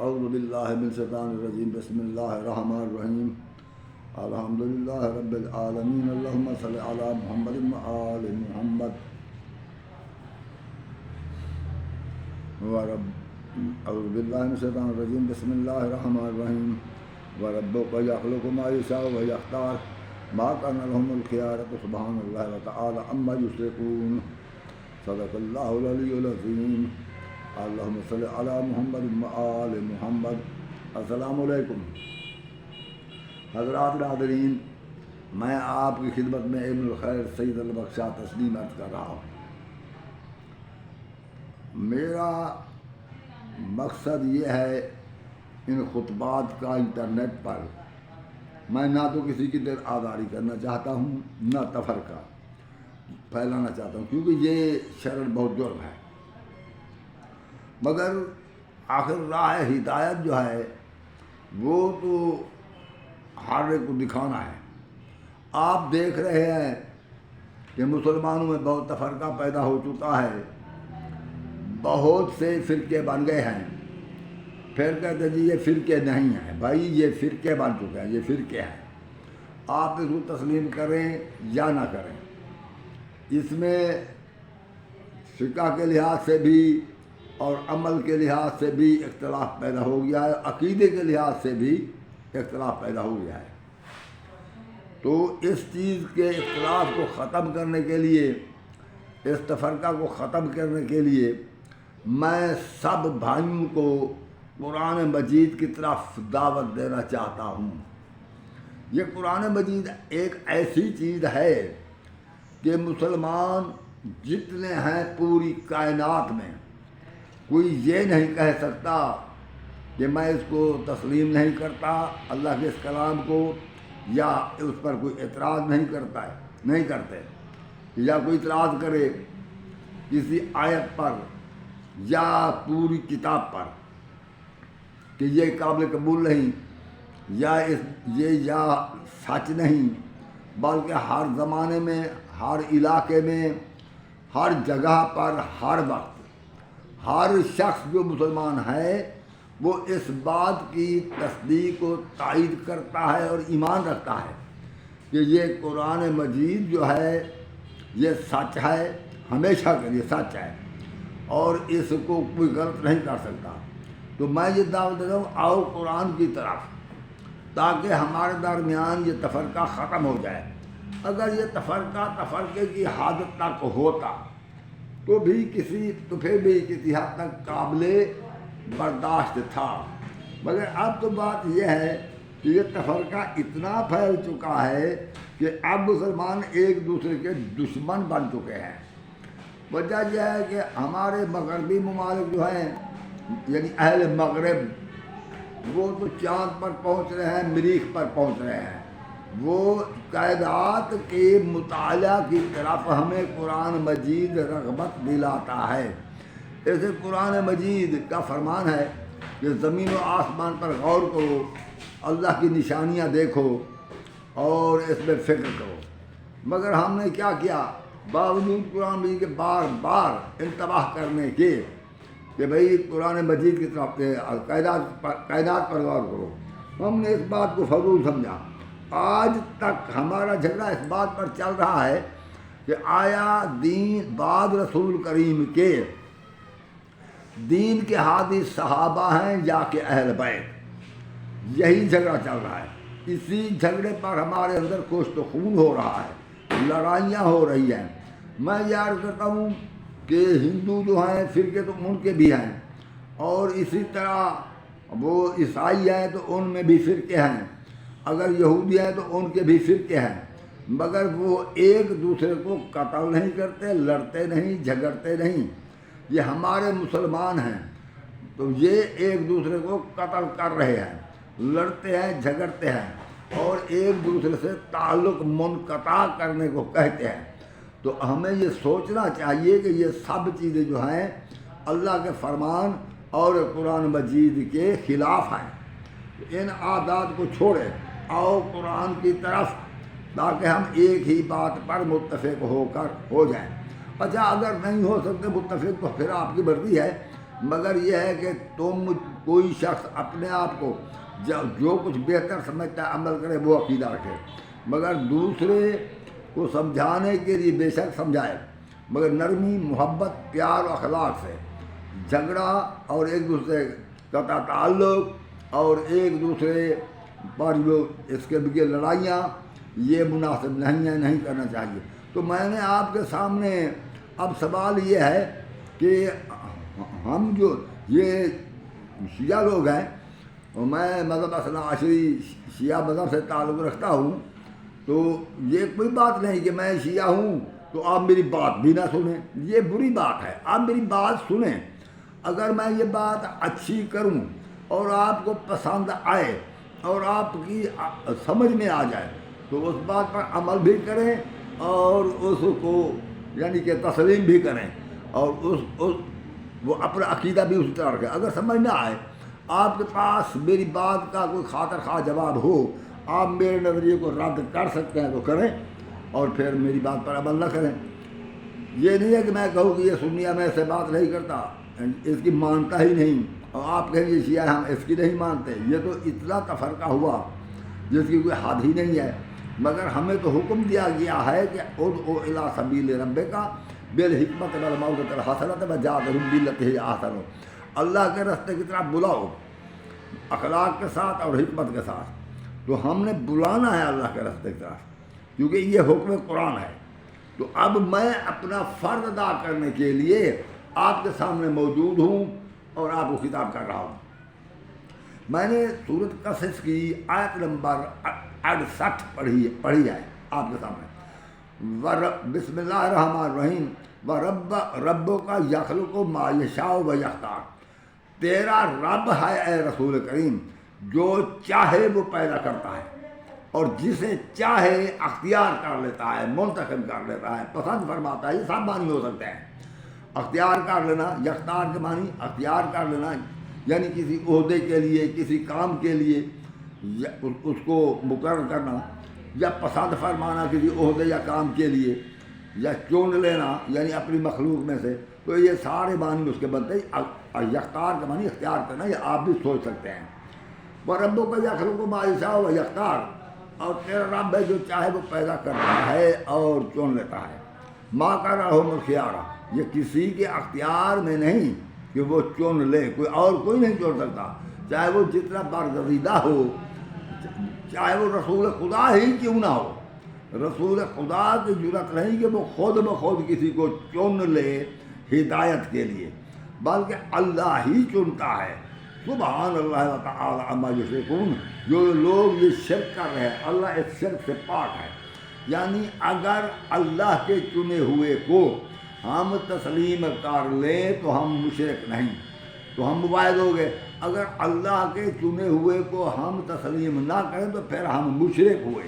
اعوذ باللہ من الشیطان الرجیم بسم اللہ الرحمن الرحیم الحمدللہ رب العالمین اللہم صلی علی محمد وآل محمد اعوذ باللہ من الشیطان الرجیم بسم اللہ الرحمن الرحیم وربک یخلق ما یشاء ویختار ما کان لهم الخیارۃ سبحان اللہ وتعالی عما یشرکون صدق اللہ العلی العظیم اللہم صلی علی محمد وآل محمد۔ السلام علیکم حضرات ناظرین، میں آپ کی خدمت میں ابن الخیر سید البخشا تسلیم عرض کر رہا ہوں۔ میرا مقصد یہ ہے ان خطبات کا انٹرنیٹ پر میں نہ تو کسی کی دل آزاری کرنا چاہتا ہوں نہ تفرقہ پھیلانا چاہتا ہوں، کیونکہ یہ شرعاً بہت جرم ہے، مگر آخر راہ ہدایت جو ہے وہ تو ہر ایک کو دکھانا ہے۔ آپ دیکھ رہے ہیں کہ مسلمانوں میں بہت تفرقہ پیدا ہو چکا ہے، بہت سے فرقے بن گئے ہیں، پھر کہتے ہیں جی یہ فرقے نہیں ہیں۔ بھائی یہ فرقے بن چکے ہیں، یہ فرقے ہیں، آپ اس کو تسلیم کریں یا نہ کریں۔ اس میں فقہ کے لحاظ سے بھی اور عمل کے لحاظ سے بھی اختلاف پیدا ہو گیا ہے، عقیدے کے لحاظ سے بھی اختلاف پیدا ہو گیا ہے۔ تو اس چیز کے اختلاف کو ختم کرنے کے لیے، اس تفرقہ کو ختم کرنے کے لیے میں سب بھائیوں کو قرآن مجید کی طرف دعوت دینا چاہتا ہوں۔ یہ قرآن مجید ایک ایسی چیز ہے کہ مسلمان جتنے ہیں پوری کائنات میں کوئی یہ نہیں کہہ سکتا کہ میں اس کو تسلیم نہیں کرتا، اللہ کے اس کلام کو، یا اس پر کوئی اعتراض نہیں کرتا ہے، نہیں کرتے، یا کوئی اعتراض کرے کسی آیت پر یا پوری کتاب پر کہ یہ قابل قبول نہیں، یا سچ نہیں، بلکہ ہر زمانے میں، ہر علاقے میں، ہر جگہ پر، ہر وقت ہر شخص جو مسلمان ہے وہ اس بات کی تصدیق و تائید کرتا ہے اور ایمان رکھتا ہے کہ یہ قرآن مجید جو ہے یہ سچ ہے، ہمیشہ کے لیے سچ ہے اور اس کو کوئی غلط نہیں کر سکتا۔ تو میں یہ دعوت دیتا ہوں، آؤ قرآن کی طرف، تاکہ ہمارے درمیان یہ تفرقہ ختم ہو جائے۔ اگر یہ تفرقے کی حد تک ہوتا تو پھر بھی کسی حد تک قابل برداشت تھا، مگر اب تو بات یہ ہے کہ یہ تفرقہ اتنا پھیل چکا ہے کہ اب مسلمان ایک دوسرے کے دشمن بن چکے ہیں۔ وجہ یہ ہے کہ ہمارے مغربی ممالک جو ہیں، یعنی اہل مغرب، وہ تو چاند پر پہنچ رہے ہیں، مریخ پر پہنچ رہے ہیں، وہ کائنات کے مطالعہ کی طرف ہمیں قرآن مجید رغبت دلاتا ہے۔ ایسے قرآن مجید کا فرمان ہے کہ زمین و آسمان پر غور کرو، اللہ کی نشانیاں دیکھو اور اس میں فکر کرو، مگر ہم نے کیا کیا؟ باوجود قرآن مجید کے بار بار انتباہ کرنے کے کہ بھئی قرآن مجید کی طرف کائنات پر غور کرو، ہم نے اس بات کو فضول سمجھا۔ آج تک ہمارا جھگڑا اس بات پر چل رہا ہے کہ آیا دین بعد رسول کریم کے دین کے ہادی صحابہ ہیں یا کہ اہل بیت، یہی جھگڑا چل رہا ہے۔ اسی جھگڑے پر ہمارے اندر کشت و خون ہو رہا ہے، لڑائیاں ہو رہی ہیں۔ میں یہ عرض کرتا ہوں کہ ہندو جو ہیں فرقے تو ان کے بھی ہیں، اور اسی طرح وہ عیسائی ہیں تو ان میں بھی فرقے ہیں، اگر یہودی ہیں تو ان کے بھی فرقے ہیں، مگر وہ ایک دوسرے کو قتل نہیں کرتے، لڑتے نہیں، جھگڑتے نہیں۔ یہ ہمارے مسلمان ہیں تو یہ ایک دوسرے کو قتل کر رہے ہیں، لڑتے ہیں، جھگڑتے ہیں اور ایک دوسرے سے تعلق منقطع کرنے کو کہتے ہیں۔ تو ہمیں یہ سوچنا چاہیے کہ یہ سب چیزیں جو ہیں اللہ کے فرمان اور قرآن مجید کے خلاف ہیں۔ ان عادات کو چھوڑیں، آؤ قرآن کی طرف، تاکہ ہم ایک ہی بات پر متفق ہو جائیں۔ اچھا اگر نہیں ہو سکتے متفق تو پھر آپ کی مرضی ہے، مگر یہ ہے کہ تم کوئی شخص اپنے آپ کو جو کچھ بہتر سمجھتا ہے عمل کرے وہ عقیدہ رکھے، مگر دوسرے کو سمجھانے کے لیے بے شک سمجھائے، مگر نرمی، محبت، پیار و اخلاق سے۔ جھگڑا اور ایک دوسرے کا تعلق اور ایک دوسرے پر جو اس کے بغیر لڑائیاں، یہ مناسب نہیں ہے، نہیں کرنا چاہیے۔ تو میں نے آپ کے سامنے اب سوال یہ ہے کہ ہم جو یہ شیعہ لوگ ہیں، اور میں مذہب اثنا عشری شیعہ مذہب سے تعلق رکھتا ہوں، تو یہ کوئی بات نہیں کہ میں شیعہ ہوں تو آپ میری بات بھی نہ سنیں، یہ بری بات ہے۔ آپ میری بات سنیں، اگر میں یہ بات اچھی کروں اور آپ کو پسند آئے اور آپ کی سمجھ میں آ جائے تو اس بات پر عمل بھی کریں اور اس کو یعنی کہ تسلیم بھی کریں، اور وہ اپنا عقیدہ بھی اسی طرح رکھیں۔ اگر سمجھ نہ آئے، آپ کے پاس میری بات کا کوئی خاطر خواہ جواب ہو، آپ میرے نظریے کو رد کر سکتے ہیں تو کریں، اور پھر میری بات پر عمل نہ کریں۔ یہ نہیں ہے کہ میں کہوں کہ یہ سنیہ میں اس سے بات نہیں کرتا، اس کی مانتا ہی نہیں، اور آپ کہیں گے شیعہ ہم اس کی نہیں مانتے، یہ تو اتنا تفرقہ ہوا جس کی کوئی حد ہی نہیں ہے۔ مگر ہمیں تو حکم دیا گیا ہے کہ ادعو الی سبیل ربک بالحکمت والموعظۃ الحسنۃ وجادلھم باللتی احسن، اللہ کے راستے کی طرف بلاؤ اخلاق کے ساتھ اور حکمت کے ساتھ۔ تو ہم نے بلانا ہے اللہ کے راستے کی طرف، کیونکہ یہ حکم قرآن ہے۔ تو اب میں اپنا فرض ادا کرنے کے لیے آپ کے سامنے موجود ہوں اور آپ کو خطاب کر رہا ہوں۔ میں نے سورۃ قصص کی آیت نمبر 68 پڑھی ہے آپ کے سامنے۔ بسم اللہ الرحمن الرحیم، ربک یخلق ما یشاء و یختار، تیرا رب ہے اے رسول کریم جو چاہے وہ پیدا کرتا ہے اور جسے چاہے اختیار کر لیتا ہے، منتخب کر لیتا ہے، پسند فرماتا ہے۔ یہ سب معنی ہو سکتے ہیں۔ اختیار کر لینا، یختار کے معنی اختیار کر لینا یعنی کسی عہدے کے لیے، کسی کام کے لیے اس کو مقرر کرنا، یا پسند فرمانا کسی عہدے یا کام کے لیے، یا چن لینا یعنی اپنی مخلوق میں سے، تو یہ سارے معنی اس کے بنتے ہیں۔ یختار کا معنی اختیار کرنا، یہ آپ بھی سوچ سکتے ہیں۔ وَرَبُّكَ يَخْلُقُ مَا يَشَاءُ وَيَخْتَارُ، اور تیرا رب ہے جو چاہے وہ پیدا کرتا ہے اور چن لیتا ہے۔ مَا كَانَ لَهُمُ الْخِيَارَةُ، یہ کسی کے اختیار میں نہیں کہ وہ چن لے، کوئی نہیں چن سکتا، چاہے وہ جتنا برگزیدہ ہو، چاہے وہ رسول خدا ہی کیوں نہ ہو۔ رسول خدا کی جرأت نہیں کہ وہ خود بخود کسی کو چن لے ہدایت کے لیے، بلکہ اللہ ہی چنتا ہے۔ سبحان اللہ تعالی عما یشرکون، جو لوگ یہ شرک کر رہے ہیں اللہ اس شرک سے پاک ہے۔ یعنی اگر اللہ کے چنے ہوئے کو ہم تسلیم کر لیں تو ہم مشرک نہیں، تو ہم مباحث ہو گئے۔ اگر اللہ کے چنے ہوئے کو ہم تسلیم نہ کریں تو پھر ہم مشرک ہوئے۔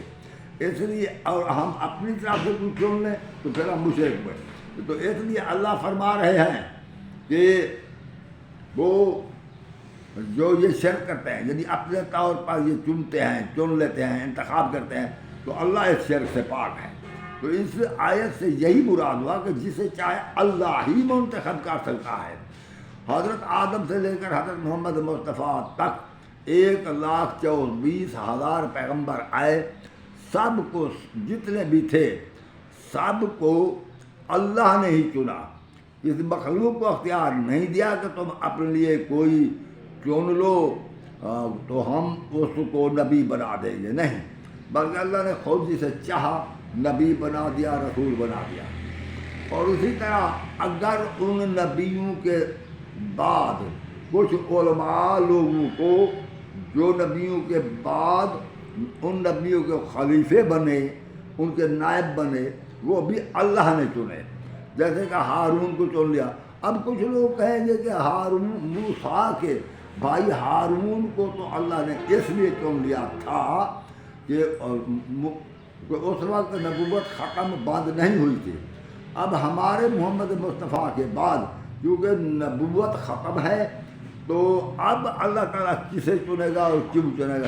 اس لیے اور ہم اپنی طرف سے کچھ چن لیں تو پھر ہم مشرک ہوئے۔ تو اس لیے اللہ فرما رہے ہیں کہ وہ جو یہ شرک کرتے ہیں یعنی اپنے طور پر یہ چنتے ہیں، چن لیتے ہیں، انتخاب کرتے ہیں، تو اللہ اس شرک سے پاک ہے۔ تو اس آیت سے یہی مراد ہوا کہ جسے چاہے اللہ ہی منتخب کر سکتا ہے۔ حضرت آدم سے لے کر حضرت محمد مصطفیٰ تک 1,24,000 پیغمبر آئے، سب کو جتنے بھی تھے سب کو اللہ نے ہی چنا، اس مخلوق کو اختیار نہیں دیا کہ تم اپنے لیے کوئی چن لو تو ہم اس کو نبی بنا دیں گے، نہیں، بلکہ اللہ نے خود جسے چاہا نبی بنا دیا، رسول بنا دیا۔ اور اسی طرح اگر ان نبیوں کے بعد کچھ علماء لوگوں کو جو نبیوں کے بعد ان نبیوں کے خلیفے بنے، ان کے نائب بنے، وہ بھی اللہ نے چنے، جیسے کہ ہارون کو چن لیا۔ اب کچھ لوگ کہیں گے کہ ہارون، موسیٰ کے بھائی ہارون کو تو اللہ نے اس لیے چن لیا تھا کہ اس وقت نبوت ختم بند نہیں ہوئی تھی۔ اب ہمارے محمد مصطفیٰ کے بعد کیونکہ نبوت ختم ہے تو اب اللہ تعالیٰ کسے چنے گا اور کیوں چنے گا،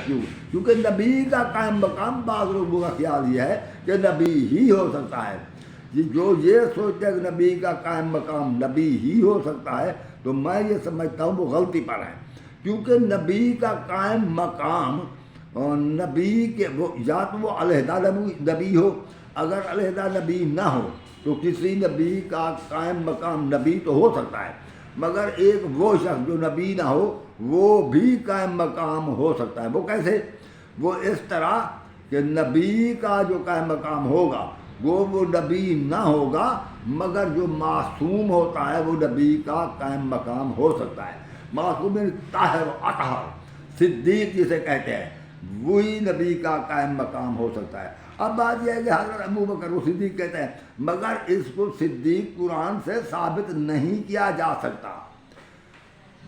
کیونکہ نبی کا قائم مقام بعض لوگوں کا خیال یہ ہے کہ نبی ہی ہو سکتا ہے۔ جو یہ سوچتے ہیں کہ نبی کا قائم مقام نبی ہی ہو سکتا ہے تو میں یہ سمجھتا ہوں وہ غلطی پر ہے، کیونکہ نبی کا قائم مقام نبی کے وہ یا تو وہ علیحدہ نبی ہو، اگر علیحدہ نبی نہ ہو تو کسی نبی کا قائم مقام نبی تو ہو سکتا ہے، مگر ایک وہ شخص جو نبی نہ ہو وہ بھی قائم مقام ہو سکتا ہے۔ وہ کیسے؟ وہ اس طرح کہ نبی کا جو قائم مقام ہوگا وہ نبی نہ ہوگا، مگر جو معصوم ہوتا ہے وہ نبی کا قائم مقام ہو سکتا ہے۔ معصوم طاہر و اطہر، صدیق جسے کہتے ہیں، وہی نبی کا قائم مقام ہو سکتا ہے۔ اب بات یہ ہے کہ حضرت ابوبکر وہ صدیق کہتے ہیں، مگر اس کو صدیق قرآن سے ثابت نہیں کیا جا سکتا۔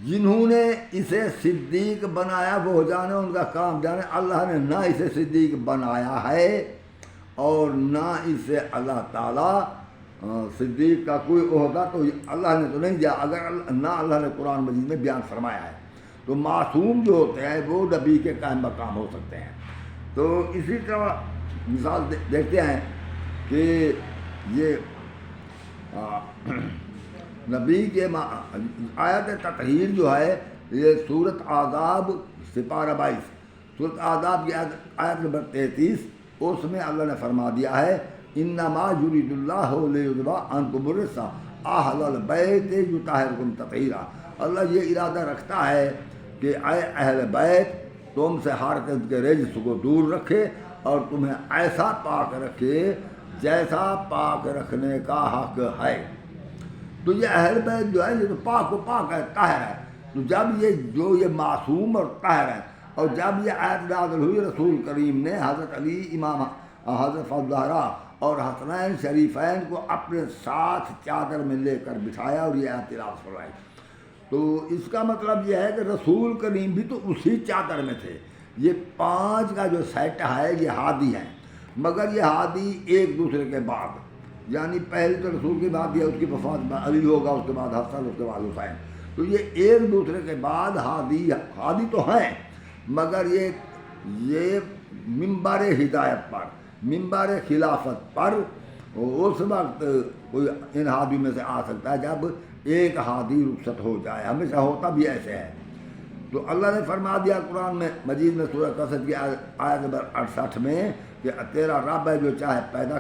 جنہوں نے اسے صدیق بنایا وہ جانے، ان کا کام جانے۔ اللہ نے نہ اسے صدیق بنایا ہے اور نہ اسے اللہ تعالیٰ صدیق کا کوئی عہدہ تو اللہ نے تو نہیں دیا، اگر نہ اللہ نے قرآن مجید میں بیان فرمایا ہے۔ تو معصوم جو ہوتے ہیں وہ نبی کے قائم مقام ہو سکتے ہیں۔ تو اسی طرح مثال دیکھتے ہیں کہ یہ نبی کے آیت تطہیر جو ہے، یہ سورۃ احزاب سپارہ 22، سورۃ احزاب کی آیت نمبر 33، اس میں اللہ نے فرما دیا ہے انما یرید اللہ لیذھب عنکم الرجس اہل البیت یطہرکم تطہیرا۔ اللہ یہ ارادہ رکھتا ہے کہ اے اہل بیت تم سے ہر قسم کے رجس کو دور رکھے اور تمہیں ایسا پاک رکھے جیسا پاک رکھنے کا حق ہے۔ تو یہ اہل بیت جو ہے یہ تو پاک و پاک ہے، طاہر ہے۔ تو جب یہ معصوم اور طاہر ہے، اور جب یہ آیت نازل ہوئی رسول کریم نے حضرت علی امام حضرت فضلہ اور حسنین شریفین کو اپنے ساتھ چادر میں لے کر بٹھایا اور یہ آیت تلاوت فرمائی، تو اس کا مطلب یہ ہے کہ رسول کریم بھی تو اسی چادر میں تھے۔ یہ 5 کا جو سیٹ ہے یہ ہادی ہیں، مگر یہ ہادی ایک دوسرے کے بعد، یعنی پہلے تو رسول کی بات ہے، اس کی وفات علی ہوگا، اس کے بعد حسن، اس کے بعد حسین، تو یہ ایک دوسرے کے بعد ہادی تو ہیں، مگر یہ منبر ہدایت پر، منبر خلافت پر اس وقت کوئی ان ہادیوں میں سے آ سکتا ہے جب ایک ہادی رخصت ہو جائے، ہمیشہ ہوتا بھی ایسے ہے۔ تو اللہ نے فرما دیا قرآن میں مجید میں سورہ قصص کی آیت نمبر 68 میں کہ تیرا رب ہے جو چاہے پیدا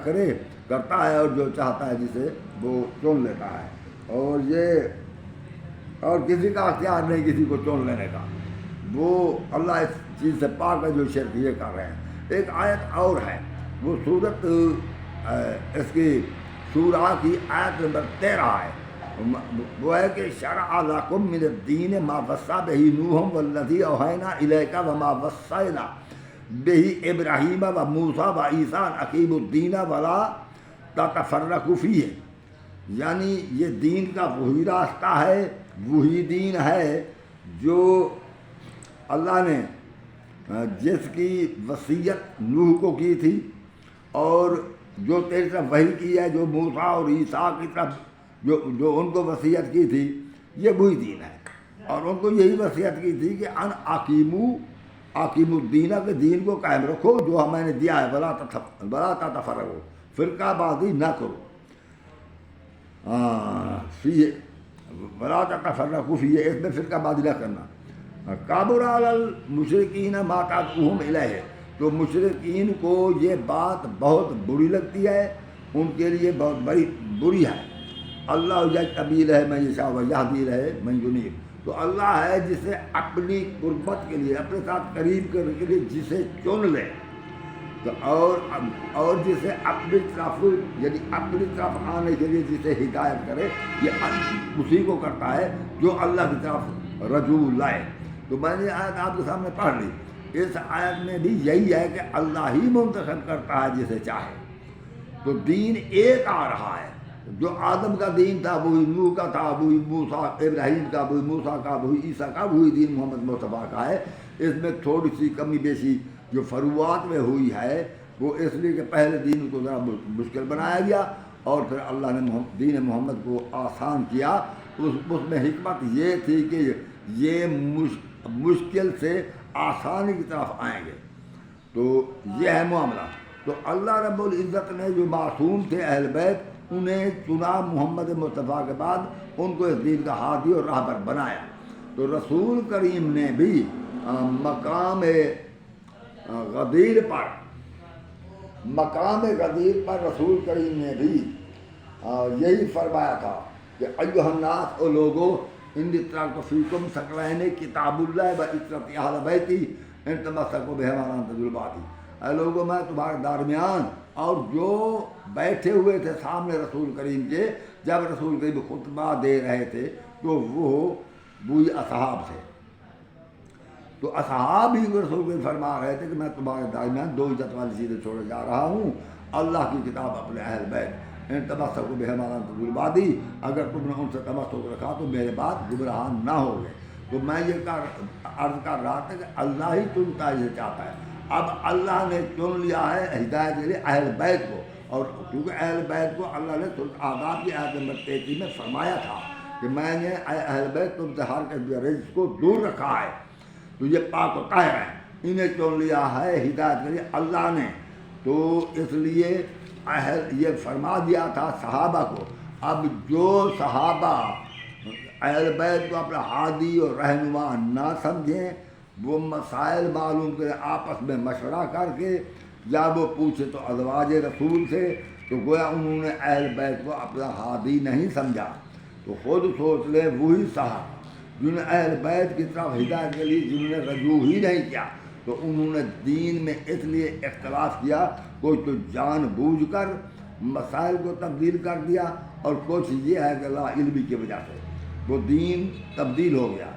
کرتا ہے اور جو چاہتا ہے جسے وہ چن لیتا ہے، اور کسی کا اختیار نہیں کسی کو چن لینے کا، وہ اللہ اس چیز سے پاک ہے جو شرک یہ کر رہے ہیں۔ ایک آیت اور ہے، وہ سورت اس کی شورا کی آیت نمبر 13 ہے، وہ ہے کہ شرع لکم من الدین ما وصی بہ نوح والذی اوحینا الیک وما وصینا بہ ابراہیم وموسیٰ وعیسیٰ ان اقیموا الدین ولا تتفرقوا فیہ، یعنی یہ دین کا وہی راستہ ہے، وہی دین ہے جو اللہ نے جس کی وصیت نوح کو کی تھی اور جو تیری طرف وحی کی ہے، جو موسیٰ اور عیسیٰ کی طرف جو ان کو وصیت کی تھی، یہ وہی دین ہے۔ اور ان کو یہی وصیت کی تھی کہ ان اقیموا الدین، کے دین کو قائم رکھو جو ہمیں نے دیا ہے، ولا تتفرقوا، فرقہ بازی نہ کرو، ولا تتفرقوا فیہ، اس میں فرقہ بازی نہ کرنا۔ کابر علی المشرکین ما تدعوہم الیہ، تو مشرکین کو یہ بات بہت بری لگتی ہے، ان کے لیے بہت بڑی بری ہے۔ اللہ یجتبی الیہ من یشاء ویہدی الیہ من ینیب، تو اللہ ہے جسے اپنی قربت کے لیے، اپنے ساتھ قریب کرنے کے لیے جسے چن لے، تو اور جسے اپنی طرف، یعنی اپنی طرف آنے کے لیے جسے ہدایت کرے، یہ اسی کو کرتا ہے جو اللہ کی طرف رجوع لائے۔ تو میں نے آیت آپ کے سامنے پڑھ لی، اس آیت میں بھی یہی ہے کہ اللہ ہی منتخب کرتا ہے جسے چاہے۔ تو دین ایک آ رہا ہے، جو آدم کا دین تھا وہی نوح کا تھا، وہی موسیٰ ابراہیم کا، وہی موسیٰ کا، وہی عیسیٰ کا، وہی دین محمد مصطفیٰ کا ہے۔ اس میں تھوڑی سی کمی بیشی جو فروعات میں ہوئی ہے وہ اس لیے کہ پہلے دین کو ذرا مشکل بنایا گیا اور پھر اللہ نے دین محمد کو آسان کیا۔ اس میں حکمت یہ تھی کہ یہ مشکل سے آسانی کی طرف آئیں گے، تو یہ ہے معاملہ۔ تو اللہ رب العزت نے جو معصوم تھے اہل بیت، انہیں چنا محمد مصطفیٰ کے بعد ان کو اس دین کا ہادی اور راہبر بنایا۔ تو رسول کریم نے بھی مقام غدیر پر رسول کریم نے بھی یہی فرمایا تھا کہ ایھا الناس، او لوگو، انی ترکت فیکم ثقلین کتاب اللہ و عترۃ اہل بیتی ان تمسکوا بہما لن تضلوا بعدی۔ اے لوگوں، میں تمہارے درمیان اور جو بیٹھے ہوئے تھے سامنے رسول کریم کے، جب رسول کریم خطبہ دے رہے تھے تو وہ وہی اصحاب تھے، تو اصحاب ہی رسول کریم فرما رہے تھے کہ میں تمہارے درمیان دو عزت والی چیزیں چھوڑے جا رہا ہوں، اللہ کی کتاب، اپنے اہل بیت، ان تمسکوا بہما لن تضلوا بعدی، اگر تم نے ان سے تمسک رکھا تو میرے بعد گمراہ نہ ہوگے۔ تو میں یہ عرض کر رہا تھا کہ اللہ ہی چنتا ہے، یہ چاہتا ہے۔ اب اللہ نے چن لیا ہے ہدایت کے لیے اہل بیت کو، اور کیونکہ اہل بیت کو اللہ نے سورۃ احزاب کی آیت نمبر 33 میں فرمایا تھا کہ میں نے اے اہل بیت تم سے ہر قسم رزق کو دور رکھا ہے، تو یہ پاک و طاہر ہے، انہیں چن لیا ہے ہدایت کے لیے اللہ نے۔ تو اس لیے یہ فرما دیا تھا صحابہ کو۔ اب جو صحابہ اہل بیت کو اپنا ہادی اور رہنما نہ سمجھیں، وہ مسائل معلوم کریں آپس میں مشورہ کر کے، یا وہ پوچھے تو ازواج رسول سے، تو گویا انہوں نے اہل بیت کو اپنا ہادی نہیں سمجھا۔ تو خود سوچ لیں وہی صحابہ جنہوں نے اہل بیت کی طرف ہدایت کے لیے جنہوں نے رجوع ہی نہیں کیا، تو انہوں نے دین میں اس لیے اختلاف کیا، کوئی تو جان بوجھ کر مسائل کو تبدیل کر دیا، اور کچھ یہ ہے کہ لا علمی کی وجہ سے وہ دین تبدیل ہو گیا۔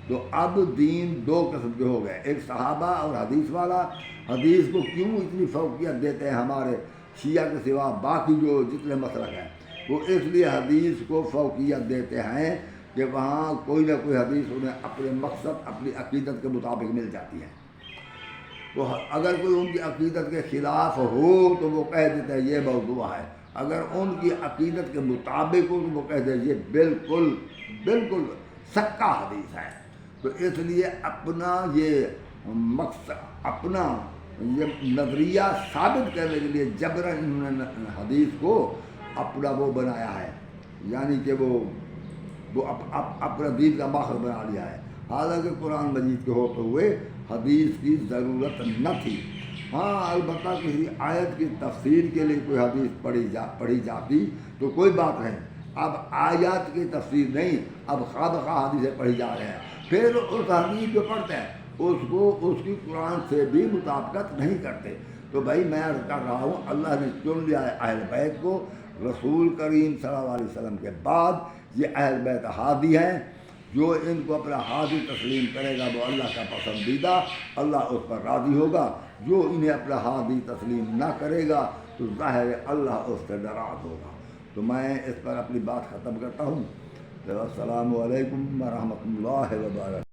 تو اب دین دو قسم کے ہو گئے، ایک صحابہ اور حدیث والا۔ حدیث کو کیوں اتنی فوقیت دیتے ہیں ہمارے شیعہ کے سوا باقی جو جتنے مسلک ہیں، وہ اس لیے حدیث کو فوقیت دیتے ہیں کہ وہاں کوئی نہ کوئی حدیث انہیں اپنے مقصد، اپنی عقیدت کے مطابق مل جاتی ہے۔ تو اگر کوئی ان کی عقیدت کے خلاف ہو تو وہ کہہ دیتے ہیں یہ موضوع ہے، اگر ان کی عقیدت کے مطابق ہو تو وہ کہتے ہیں یہ بالکل بالکل سچا حدیث ہے۔ تو اس لیے اپنا یہ مقصد، اپنا یہ نظریہ ثابت کرنے کے لیے جبراً انہوں نے حدیث کو اپنا وہ بنایا ہے، یعنی کہ وہ اپنا دین کا ماخذ بنا لیا ہے، حالانکہ قرآن مجید کے ہوتے ہوئے حدیث کی ضرورت نہ تھی۔ ہاں البتہ کسی آیت کی تفسیر کے لیے کوئی حدیث پڑھی جاتی تو کوئی بات نہیں، اب آیات کی تفسیر نہیں، اب خواہ بخواہ حدیثیں پڑھی جا رہے ہیں، پھر اس حدیث جو پڑھتے ہیں اس کی قرآن سے بھی مطابقت نہیں کرتے۔ تو بھائی میں عرض کر رہا ہوں، اللہ نے چن لیا ہے اہل بیت کو، رسول کریم صلی اللہ علیہ وسلم کے بعد یہ اہل بیت ہادی ہیں، جو ان کو اپنا ہادی تسلیم کرے گا وہ اللہ کا پسندیدہ، اللہ اس پر راضی ہوگا۔ جو انہیں اپنا ہادی تسلیم نہ کرے گا تو ظاہر ہے اللہ اس سے ناراض ہوگا۔ تو میں اس پر اپنی بات ختم کرتا ہوں۔ السلام علیکم ورحمۃ اللہ وبرکاتہ۔